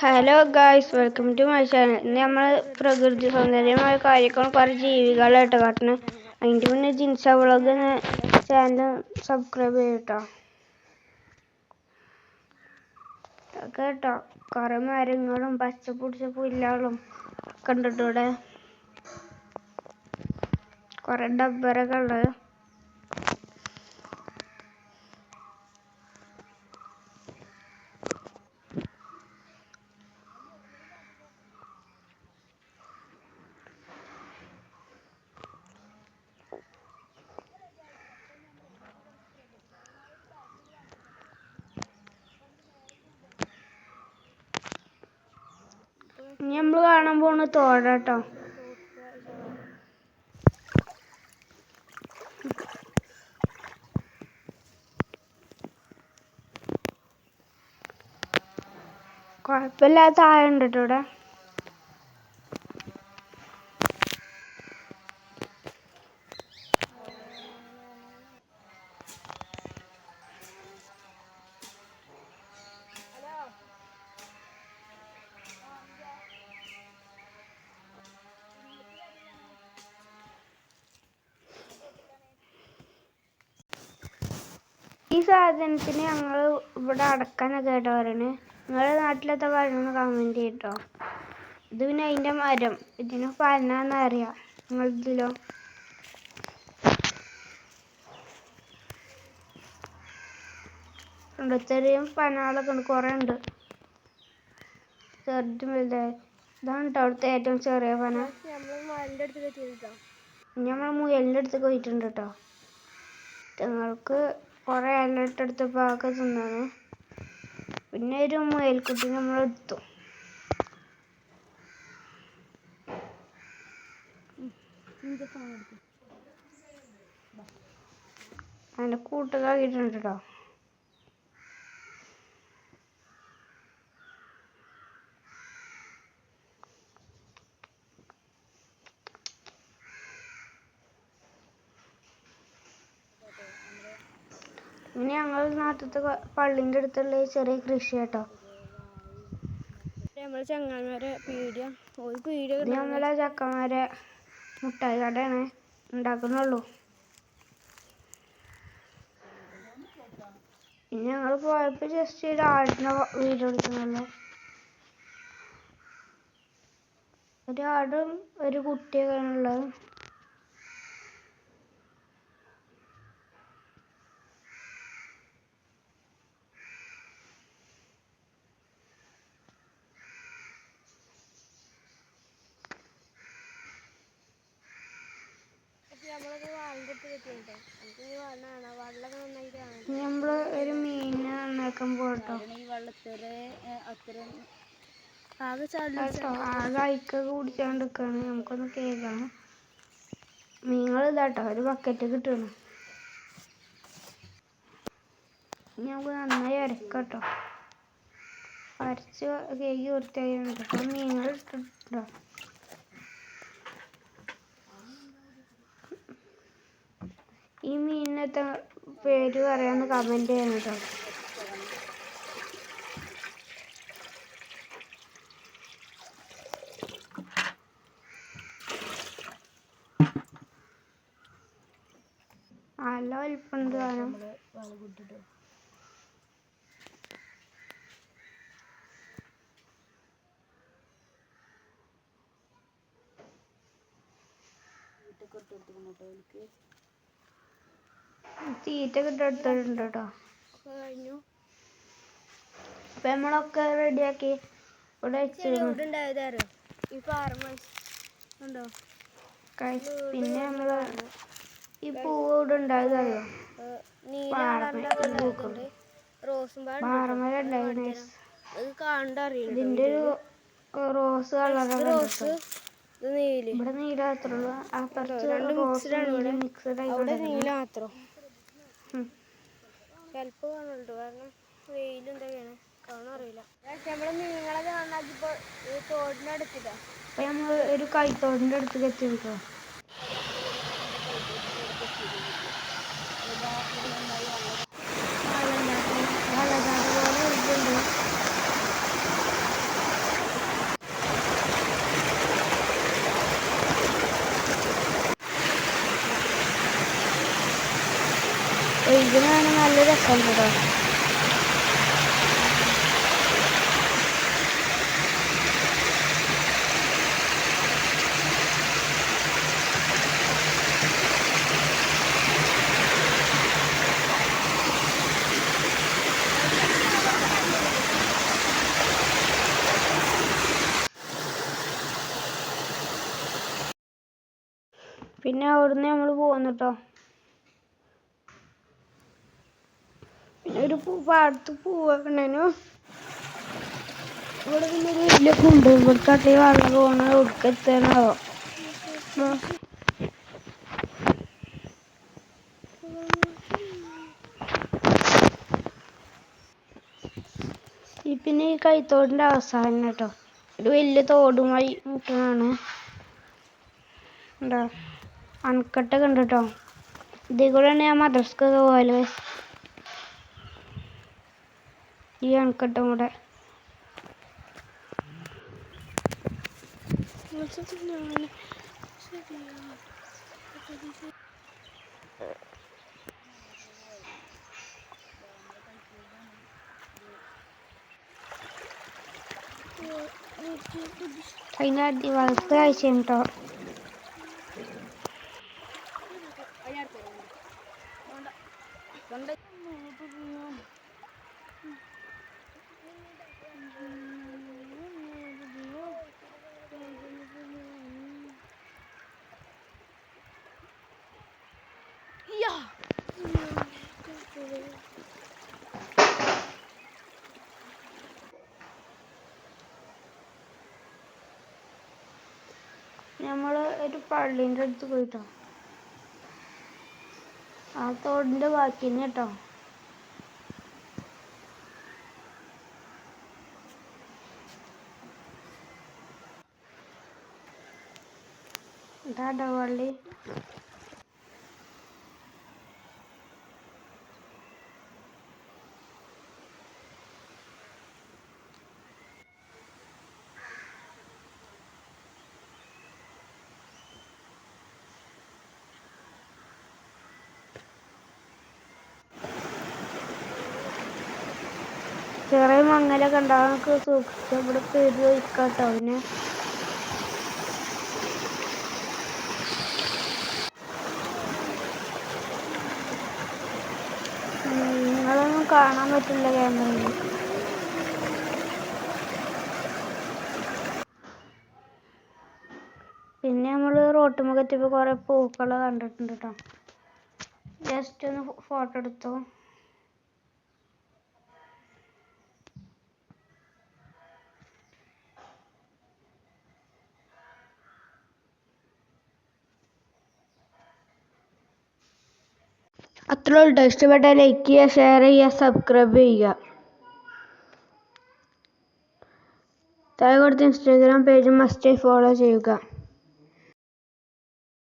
Hello guys, welcome to my channel. ഇന്ന് നമ്മൾ പ്രകൃതി സൗന്ദര്യമായ കാര്യങ്ങളും കുറേ ജീവികളായിട്ട് കാട്ടുന്നത്. അതിൻ്റെ മുന്നേ ജിൻസ വ്ളോഗ് എന്ന ചാനൽ സബ്സ്ക്രൈബ് ചെയ്യട്ടോ. കേട്ടോ, കുറേ മരങ്ങളും പച്ച പിടിച്ച പുല്ലുകളും ഒക്കെ ഉണ്ട് ഇവിടെ. കുറേ ഡബ്ബറൊക്കെ ഉള്ളത്. ഇനി നമ്മൾ കാണാൻ പോകുന്ന തോടാട്ടോ. കുഴപ്പമില്ലാത്ത ആഴം ഉണ്ട് കേട്ടോ ഇവിടെ. ഈ സാധനത്തിന് ഞങ്ങൾ ഇവിടെ അടക്കാനൊക്കെ ആയിട്ടോ പറയണേ. നിങ്ങളുടെ നാട്ടിലത്തെ പറയുന്ന കമൻറ്റ് ചെയ്യട്ടോ. ഇത് പിന്നെ അതിൻ്റെ മരം, ഇതിന് പനാന്ന് അറിയാം. നിങ്ങളിതിലോ ഉണ്ട്, ചെറിയ പനകളൊക്കെ ഉണ്ട്, കുറേ ഉണ്ട്. ചെറുതും വലുതായി. ഇതാണ് കേട്ടോ അവിടുത്തെ ഏറ്റവും ചെറിയ പന. നമ്മൾ മുയലിൻ്റെ അടുത്ത് പോയിട്ടുണ്ട് കേട്ടോ. ഞങ്ങൾക്ക് കുറേ ഇലട്ടെടുത്തപ്പോൾ അതൊക്കെ തിന്നാണ്. പിന്നെ ഒരു മുയൽക്കുട്ടി നമ്മൾ എടുത്തു. അതിൻ്റെ കൂട്ടുകാരിട്ടുണ്ട് കേട്ടോ. ഇനി ഞങ്ങൾ നാട്ടിലത്തെ പള്ളിൻ്റെ അടുത്തുള്ള ചെറിയ കൃഷി കേട്ടോ. നമ്മളെ ചക്കന്മാരെ മുട്ടായി കടയാണ് ഉണ്ടാക്കുന്നുള്ളൂ. ഇനി ഞങ്ങൾ പോയപ്പോൾ ജസ്റ്റ് ഒരു ആടിനെ വീഡിയോ എടുക്കുന്നുള്ളൂ. ഒരു ആടും ഒരു കുട്ടിയൊക്കെയാണ് ഉള്ളത്. നമ്മള് ഒരു മീനിനെ നന്നാക്കാൻ പോട്ടോ. ആകെ അയക്കൊക്കെ കുടിച്ചോണ്ടിരിക്കാണ്. നമുക്കൊന്ന് കേൾക്കണം. മീനുകൾ ഇതാട്ടോ ഒരു ബക്കറ്റ് കിട്ടണം. ഇനി നമുക്ക് നന്നായി അരക്കട്ടോ. അരച്ച് കേക്ക് വൃത്തിയായിട്ടുണ്ട്. അപ്പോൾ മീനുകൾ ഇട്ടിട്ടോ. ഈ മീനിനത്തെ പേര് പറയാന്ന് കമൻറ്റ് ചെയ്യണം കേട്ടോ. നല്ല വലിപ്പമുണ്ട് സാധനം. തീറ്റ കിട്ടെടുത്തിട്ടുണ്ട് കേട്ടോ. അപ്പൊ നമ്മളൊക്കെ റെഡിയാക്കി ഇവിടെ വെച്ചിരുന്നു. പിന്നെ നമ്മള് ഈ പൂവ് ഇവിടെ ഉണ്ടായതറിയോ? പാറമല ഉണ്ടായിരുന്നു. ഇതിന്റെ ഒരു റോസ് കളറാണ്. ഇവിടെ നീല മാത്രമുള്ളൂ. അപ്പുറത്ത് റോസ് നീല മിക്സഡ് ആയിക്കോട്ടെ. ചിലപ്പോൾ കാണുന്നുണ്ട്, കാരണം വെയിലെന്തൊക്കെയാണ് കാണാറില്ല. നമ്മള് മീനുകളെ കാണാതിപ്പോ തോടിന്റെ അടുത്തില്ല. അപ്പൊ നമ്മൾ ഒരു കൈത്തോടിന്റെ അടുത്ത് എത്തി നിൽക്കുക. വൈകുന്നേരം നല്ല രസമുണ്ട് കേട്ടോ. പിന്നെ അവിടുന്ന് നമ്മൾ പോകുന്നു കേട്ടോ. പിന്നെ ഒരു പാടത്ത് പോവാണേനു. ഇവിടെ പിന്നെ ഒരു വലിയ കുണ്ട്. ഇവിടുത്തെ വെള്ളം പോകണ ഒടുക്കെത്താണോ. പിന്നെ ഈ കൈത്തോടിന്റെ അവസാനം കേട്ടോ ഒരു വലിയ തോടുമായി മുട്ടണാണ്. ഉണ്ടോ അണക്കെട്ടൊക്കെ ഉണ്ട് കേട്ടോ. ഇതിൽ കൂടെയാണ് ഞാൻ മദ്രസക്കൊക്കെ പോകല്. ഈ അണക്കെട്ടും കൂടെ അതിൻ്റെ അടിഭാഗത്ത് കാഴ്ച കേട്ടോ. നമ്മള് ഒരു പള്ളീൻ്റെ അടുത്ത് പോയിട്ടോ. ആ തോടിൻ്റെ ബാക്കി തന്നെ കേട്ടോ. ഇതാ പള്ളി. ചെറിയ മങ്ങലൊക്കെ ഉണ്ടാവും. നമുക്ക് സൂക്ഷിച്ച് ഇവിടെ പേര് വയ്ക്കാട്ടോ. പിന്നെ നിങ്ങളൊന്നും കാണാൻ പറ്റില്ല ക്യാമറയിൽ. പിന്നെ നമ്മൾ റോട്ടുമുഖത്തിപ്പോൾ കുറേ പൂക്കൾ കണ്ടിട്ടുണ്ട് കേട്ടോ. ജസ്റ്റ് ഒന്ന് ഫോട്ടോ എടുത്തു. അത്രേ ഉള്ളൂ. ഇഷ്ടപ്പെട്ടാൽ ലൈക്ക് ചെയ്യുക, ഷെയർ ചെയ്യുക, സബ്സ്ക്രൈബ് ചെയ്യുക. താഴെ കൊടുത്ത ഇൻസ്റ്റാഗ്രാം പേജ് മസ്റ്റായി ഫോളോ ചെയ്യുക.